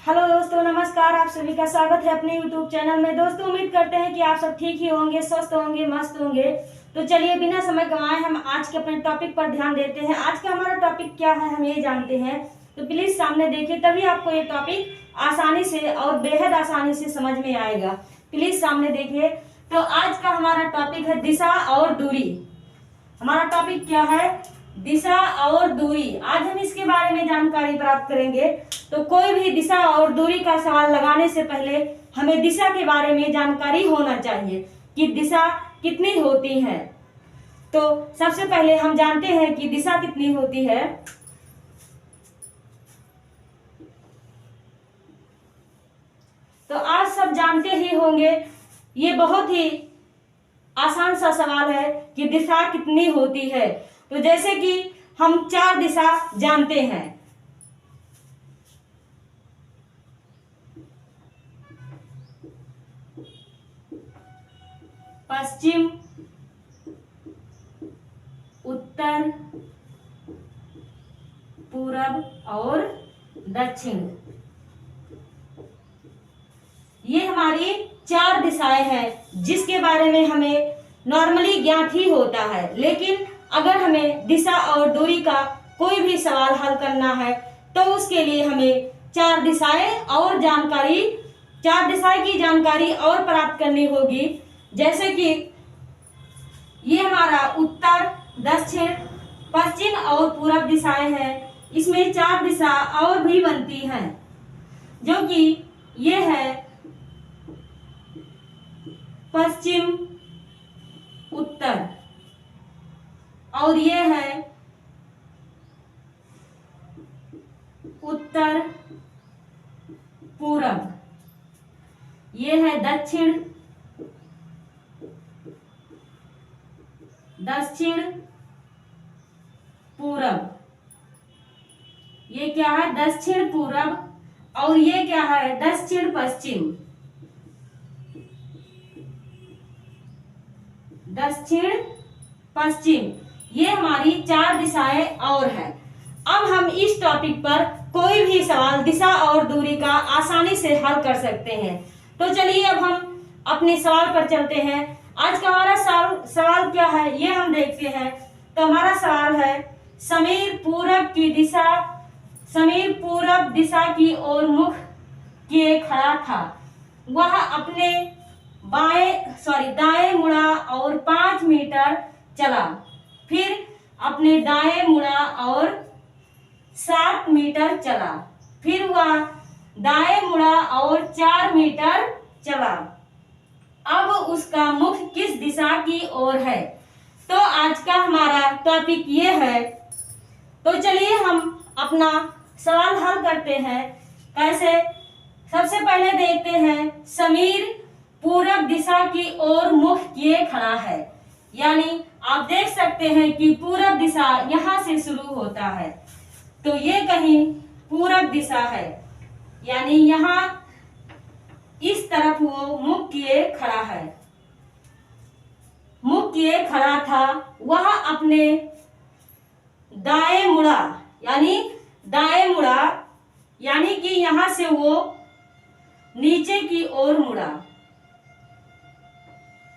Hello दोस्तों, नमस्कार। आप सभी का स्वागत है अपने यूट्यूब चैनल में। दोस्तों, उम्मीद करते हैं कि आप सब ठीक ही होंगे, स्वस्थ होंगे, मस्त होंगे। तो चलिए बिना समय गंवाए हम आज के अपने टॉपिक पर ध्यान देते हैं। आज का हमारा टॉपिक क्या है हम ये जानते हैं, तो प्लीज सामने देखिए, तभी आपको ये टॉपिक आसानी से और बेहद आसानी से समझ में आएगा। प्लीज सामने देखिए। तो आज का हमारा टॉपिक है दिशा और दूरी। हमारा टॉपिक क्या है? दिशा और दूरी। आज हम इसके बारे में जानकारी प्राप्त करेंगे। तो कोई भी दिशा और दूरी का सवाल लगाने से पहले हमें दिशा के बारे में जानकारी होना चाहिए कि दिशा कितनी होती है। तो सबसे पहले हम जानते हैं कि दिशा कितनी होती है। तो आज सब जानते ही होंगे, ये बहुत ही आसान सा सवाल है कि दिशा कितनी होती है। तो जैसे कि हम 4 दिशा जानते हैं। पश्चिम, उत्तर, पूरब और दक्षिण। ये हमारी 4 दिशाएं हैं जिसके बारे में हमें नॉर्मली ज्ञात ही होता है। लेकिन अगर हमें दिशा और दूरी का कोई भी सवाल हल करना है तो उसके लिए हमें 4 दिशाएं और जानकारी 4 दिशाएं की जानकारी और प्राप्त करनी होगी। जैसे कि ये हमारा उत्तर, दक्षिण, पश्चिम और पूरब दिशाएं हैं। इसमें 4 दिशा और भी बनती हैं, जो कि ये है पश्चिम, उत्तर, और ये है उत्तर, पूरब। ये है दक्षिण, दक्षिण पूरब। ये क्या है? दक्षिण पूरब। और ये क्या है? दक्षिण पश्चिम। दक्षिण पश्चिम, ये हमारी 4 दिशाएं और हैं। अब हम इस टॉपिक पर कोई भी सवाल दिशा और दूरी का आसानी से हल कर सकते हैं। तो चलिए अब हम अपने सवाल पर चलते हैं। आज का हमारा सवाल क्या है ये हम देखते हैं। तो हमारा सवाल है, समीर पूरब दिशा की ओर मुख किए खड़ा था। वह अपने दाएं मुड़ा और 5 मीटर चला। फिर अपने दाएं मुड़ा और 7 मीटर चला। फिर वह दाएं मुड़ा और 4 मीटर चला। अब उसका मुख किस दिशा की ओर है? तो आज का हमारा टॉपिक ये है। तो चलिए हम अपना सवाल हल करते हैं। कैसे? सबसे पहले देखते हैं, समीर पूरब दिशा की ओर मुख किए खड़ा है। यानी आप देख सकते हैं कि पूरब दिशा यहाँ से शुरू होता है। तो ये कहीं पूरब दिशा है, यानी यहाँ इस तरफ वो मुख किए खड़ा है। मुख किए खड़ा था। वह अपने दाएं मुड़ा, यानी कि यहाँ से वो नीचे की ओर मुड़ा।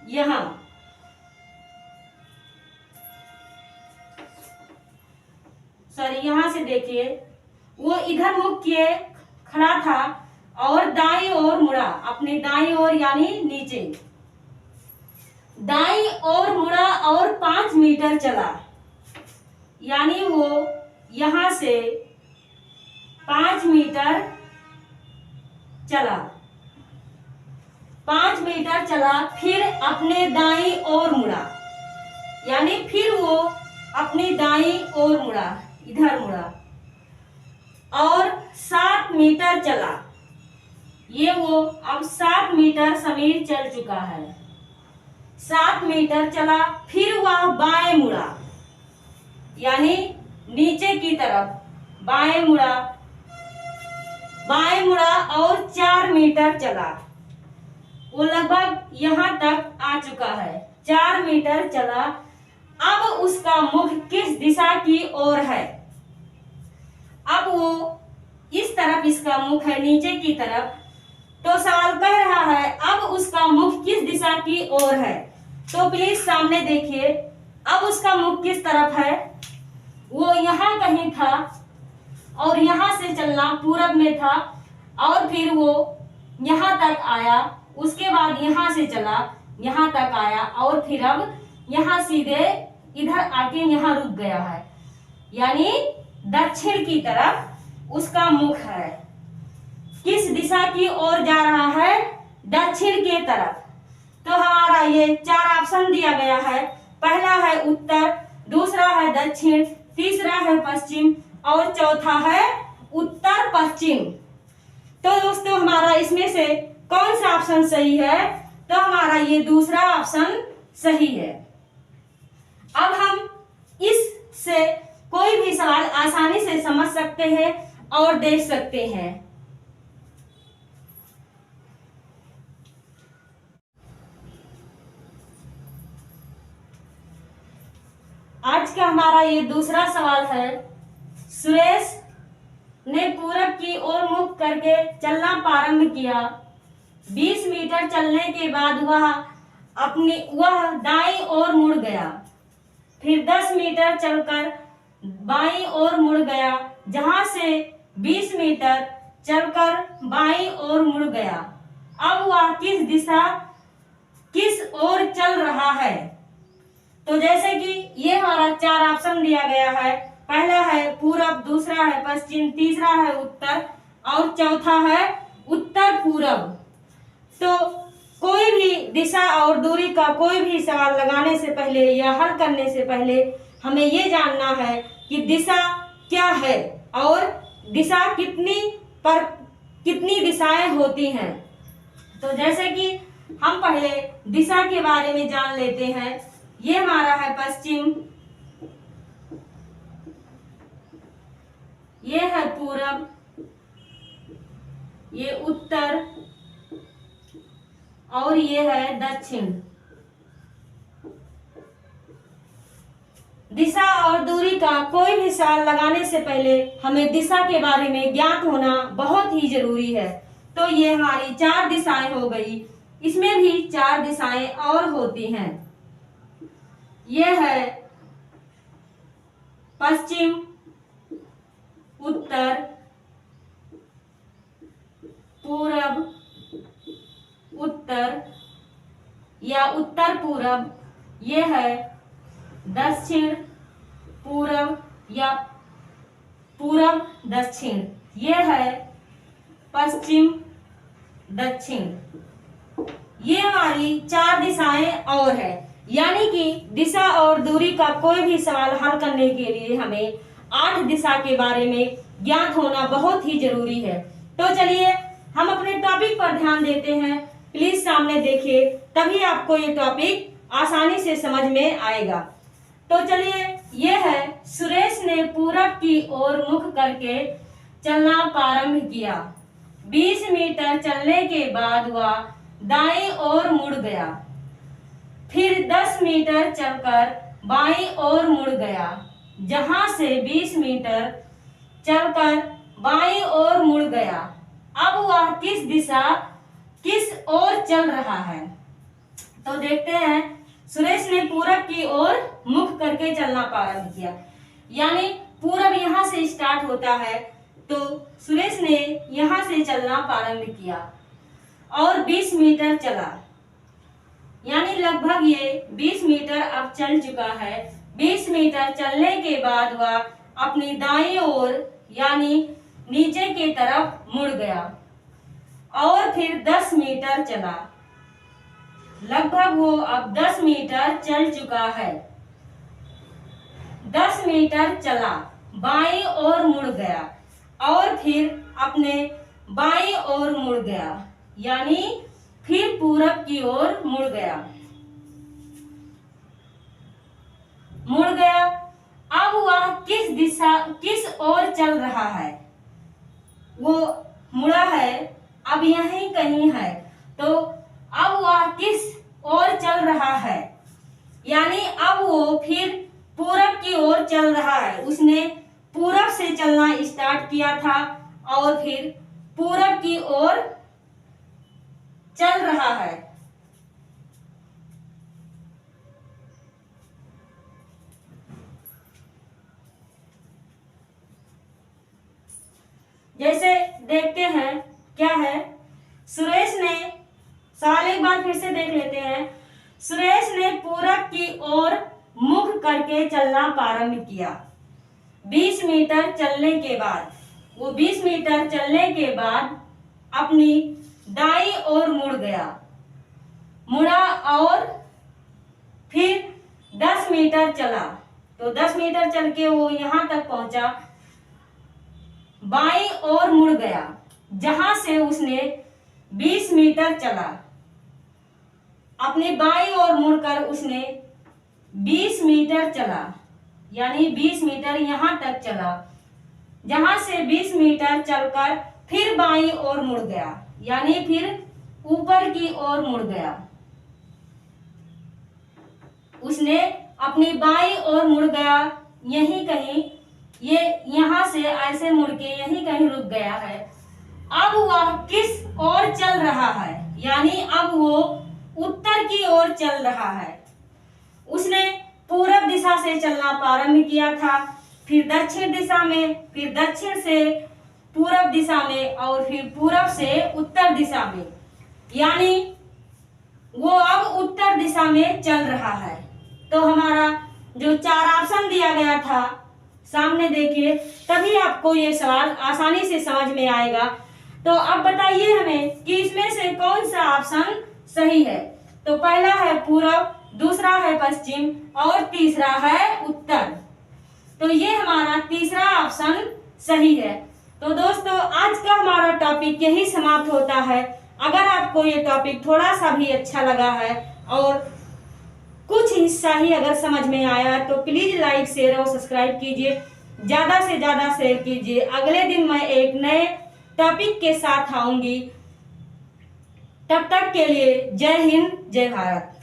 यहाँ से देखिए, वो इधर मुख किए खड़ा था और दाईं ओर मुड़ा, अपने दाईं ओर यानी नीचे दाईं ओर मुड़ा और 5 मीटर चला। यानी वो यहां से 5 मीटर चला। 5 मीटर चला, फिर अपने दाईं ओर मुड़ा, यानी फिर वो अपनी दाईं ओर मुड़ा, इधर मुड़ा और 7 मीटर चला। ये वो अब 7 मीटर समीर चल चुका है। 7 मीटर चला, फिर वह बाएं मुड़ा, यानी नीचे की तरफ बाएं मुड़ा और 4 मीटर चला। वो लगभग यहाँ तक आ चुका है। 4 मीटर चला। अब उसका मुख किस दिशा की ओर है? अब वो इस तरफ तरफ इसका मुख है, नीचे की तरफ। तो सवाल कह रहा है अब उसका मुख किस दिशा की ओर है। तो प्लीज सामने देखिए, अब उसका मुख किस तरफ है, वो यहाँ कहीं था और यहाँ से चलना पूरब में था और फिर वो यहाँ तक आया, उसके बाद यहाँ से चला यहाँ तक आया और फिर अब यहाँ सीधे इधर आके यहाँ रुक गया है, यानी दक्षिण की तरफ उसका मुख है। किस दिशा की ओर जा रहा है, दक्षिण के तरफ। तो हमारा ये 4 ऑप्शन दिया गया है, पहला है उत्तर, दूसरा है दक्षिण, तीसरा है पश्चिम और चौथा है उत्तर पश्चिम। तो दोस्तों हमारा इसमें से कौन सा ऑप्शन सही है, तो हमारा ये दूसरा ऑप्शन सही है। अब हम इससे कोई भी सवाल आसानी से समझ सकते हैं और देख सकते हैं। आज का हमारा ये दूसरा सवाल है, सुरेश ने पूरब की ओर मुख करके चलना प्रारंभ किया। 20 मीटर चलने के बाद वह दाईं ओर मुड़ गया, फिर 10 मीटर चलकर बाईं ओर मुड़ गया, जहां से 20 मीटर चलकर बाईं ओर मुड़ गया। अब वह किस ओर चल रहा है। तो जैसे कि ये हमारा 4 ऑप्शन दिया गया है, पहला है पूरब, दूसरा है पश्चिम, तीसरा है उत्तर और चौथा है उत्तर पूरब। तो कोई भी दिशा और दूरी का कोई भी सवाल लगाने से पहले या हल करने से पहले हमें ये जानना है कि दिशा क्या है और दिशा कितनी दिशाएं होती हैं। तो जैसे कि हम पहले दिशा के बारे में जान लेते हैं। ये हमारा है पश्चिम, ये है पूरब, ये उत्तर और ये है दक्षिण। दिशा और दूरी का कोई भी सवाल लगाने से पहले हमें दिशा के बारे में ज्ञात होना बहुत ही जरूरी है। तो ये हमारी 4 दिशाएं हो गई, इसमें भी 4 दिशाएं और होती हैं। ये है पश्चिम, उत्तर, पूरब, उत्तर या उत्तर पूरब, ये है दक्षिण पूरब या पूरब दक्षिण, ये है पश्चिम दक्षिण। ये हमारी 4 दिशाएं और है, यानी कि दिशा और दूरी का कोई भी सवाल हल करने के लिए हमें 8 दिशा के बारे में ज्ञात होना बहुत ही जरूरी है। तो चलिए हम अपने टॉपिक पर ध्यान देते हैं। प्लीज सामने देखिए, तभी आपको ये टॉपिक आसानी से समझ में आएगा। तो चलिए, ये है सुरेश ने पूरब की ओर मुख करके चलना प्रारंभ किया। 20 मीटर चलने के बाद वह दाईं ओर मुड़ गया, फिर 10 मीटर चलकर बाईं ओर मुड़ गया, जहां से 20 मीटर चलकर बाईं ओर मुड़ गया। अब वह किस ओर चल रहा है। तो देखते हैं, सुरेश ने पूरब की ओर मुख करके चलना प्रारंभ किया, यानी पूरब यहाँ से स्टार्ट होता है, तो सुरेश ने यहाँ से चलना प्रारंभ किया और 20 मीटर चला, यानी लगभग ये 20 मीटर अब चल चुका है। 20 मीटर चलने के बाद वह अपनी दाईं ओर यानी नीचे की तरफ मुड़ गया और फिर 10 मीटर चला। लगभग वो अब 10 मीटर चल चुका है। 10 मीटर चला, बाईं ओर मुड़ गया और फिर अपने बाईं ओर मुड़ गया, यानी फिर पूरब की ओर मुड़ गया। अब वह किस ओर चल रहा है। वो मुड़ा है, अब यहीं कहीं है, तो अब वह किस ओर चल रहा है, यानी अब वो फिर पूरब की ओर चल रहा है। उसने पूरब से चलना स्टार्ट किया था और फिर पूरब की ओर चल रहा है। जैसे देखते हैं क्या है, सुरेश ने, सवाल एक बार फिर से देख लेते हैं। सुरेश ने पूरब की ओर मुख करके चलना प्रारंभ किया। 20 मीटर चलने के बाद, वो 20 मीटर चलने के बाद अपनी दाईं ओर मुड़ा और फिर 10 मीटर चला। तो 10 मीटर चल के वो यहां तक पहुंचा, बाईं ओर मुड़ गया, जहां से उसने 20 मीटर चला। अपनी बाईं ओर मुड़कर उसने 20 मीटर चला, यानी 20 मीटर यहां तक चला, जहां से 20 मीटर चलकर फिर बाईं ओर मुड़ गया, यानी फिर ऊपर की ओर मुड़ गया। उसने अपनी बाईं ओर मुड़ गया, यहीं कहीं, ये यहां से ऐसे मुड़ के यहीं कहीं रुक गया है। अब वह किस ओर चल रहा है, यानी अब वो उत्तर की ओर चल रहा है। उसने पूरब दिशा से चलना प्रारंभ किया था, फिर दक्षिण दिशा में, फिर दक्षिण से पूरब दिशा में और फिर पूरब से उत्तर दिशा में, यानी वो अब उत्तर दिशा में चल रहा है। तो हमारा जो 4 ऑप्शन दिया गया था सामने देखिए, तभी आपको ये सवाल आसानी से समझ में आएगा। तो अब बताइए हमें कि इसमें से कौन सा ऑप्शन सही है। तो पहला है पूरब, दूसरा है पश्चिम और तीसरा है उत्तर। तो ये हमारा तीसरा ऑप्शन सही है। तो दोस्तों, आज का हमारा टॉपिक यही समाप्त होता है। अगर आपको ये टॉपिक थोड़ा सा भी अच्छा लगा है और कुछ हिस्सा ही अगर समझ में आया तो प्लीज लाइक, शेयर और सब्सक्राइब कीजिए, ज्यादा से ज्यादा शेयर कीजिए। अगले दिन मैं एक नए टॉपिक के साथ आऊंगी। तब तक के लिए जय हिंद, जय भारत।